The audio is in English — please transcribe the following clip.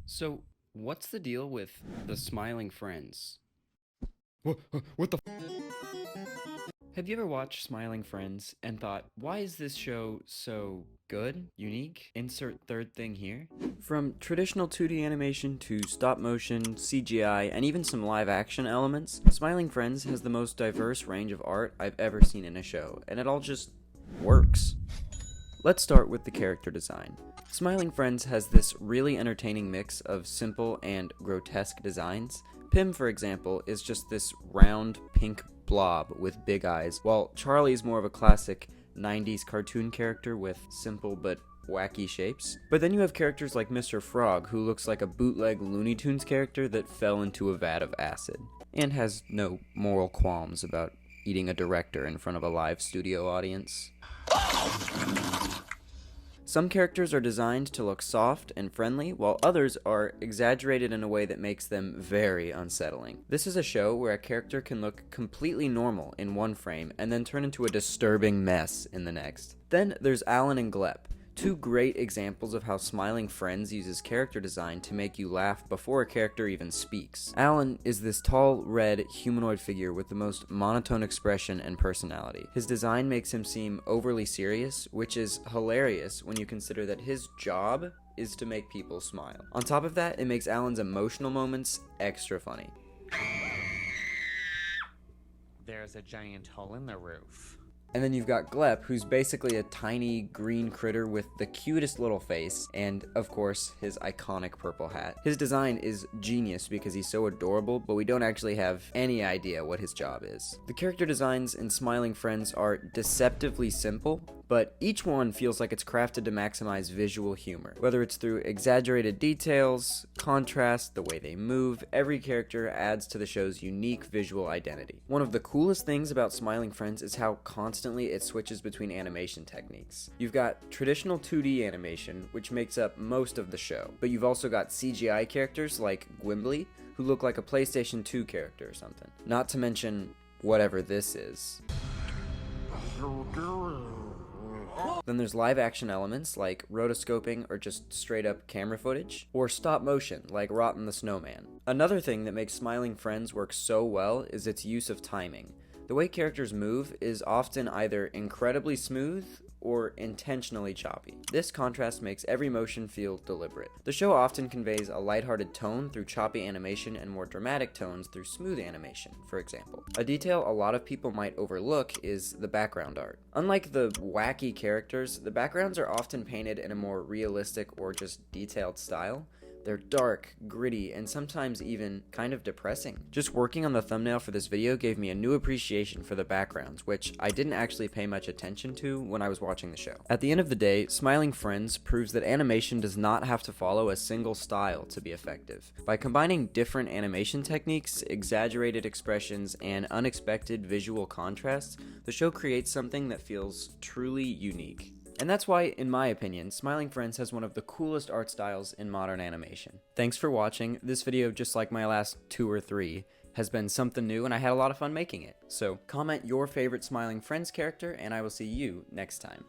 So, what's the deal with the smiling friends? What the? Have you ever watched Smiling Friends and thought, why is this show so good, unique? Insert third thing here. From traditional 2D animation to stop motion, CGI, and even some live action elements, Smiling Friends has the most diverse range of art I've ever seen in a show, and it all just works. Let's start with the character design. Smiling Friends has this really entertaining mix of simple and grotesque designs. Pim, for example, is just this round pink blob with big eyes, while Charlie's more of a classic 90s cartoon character with simple but wacky shapes. But then you have characters like Mr. Frog, who looks like a bootleg Looney Tunes character that fell into a vat of acid, and has no moral qualms about eating a director in front of a live studio audience. Some characters are designed to look soft and friendly, while others are exaggerated in a way that makes them very unsettling. This is a show where a character can look completely normal in one frame and then turn into a disturbing mess in the next. Then there's Alan and Glep, two great examples of how Smiling Friends uses character design to make you laugh before a character even speaks. Alan is this tall, red, humanoid figure with the most monotone expression and personality. His design makes him seem overly serious, which is hilarious when you consider that his job is to make people smile. On top of that, it makes Alan's emotional moments extra funny. There's a giant hole in the roof. And then you've got Glep, who's basically a tiny green critter with the cutest little face, and of course, his iconic purple hat. His design is genius because he's so adorable, but we don't actually have any idea what his job is. The character designs in Smiling Friends are deceptively simple, but each one feels like it's crafted to maximize visual humor. Whether it's through exaggerated details, contrast, the way they move, every character adds to the show's unique visual identity. One of the coolest things about Smiling Friends is how constantly it switches between animation techniques. You've got traditional 2D animation, which makes up most of the show, but you've also got CGI characters like Gwimbly, who look like a PlayStation 2 character or something. Not to mention whatever this is. Then there's live action elements like rotoscoping or just straight up camera footage, or stop motion like Rotten the Snowman. Another thing that makes Smiling Friends work so well is its use of timing. The way characters move is often either incredibly smooth or intentionally choppy. This contrast makes every motion feel deliberate. The show often conveys a lighthearted tone through choppy animation and more dramatic tones through smooth animation, for example. A detail a lot of people might overlook is the background art. Unlike the wacky characters, the backgrounds are often painted in a more realistic or just detailed style. They're dark, gritty, and sometimes even kind of depressing. Just working on the thumbnail for this video gave me a new appreciation for the backgrounds, which I didn't actually pay much attention to when I was watching the show. At the end of the day, Smiling Friends proves that animation does not have to follow a single style to be effective. By combining different animation techniques, exaggerated expressions, and unexpected visual contrasts, the show creates something that feels truly unique. And that's why, in my opinion, Smiling Friends has one of the coolest art styles in modern animation. Thanks for watching. This video, just like my last 2 or 3, has been something new and I had a lot of fun making it. So comment your favorite Smiling Friends character and I will see you next time.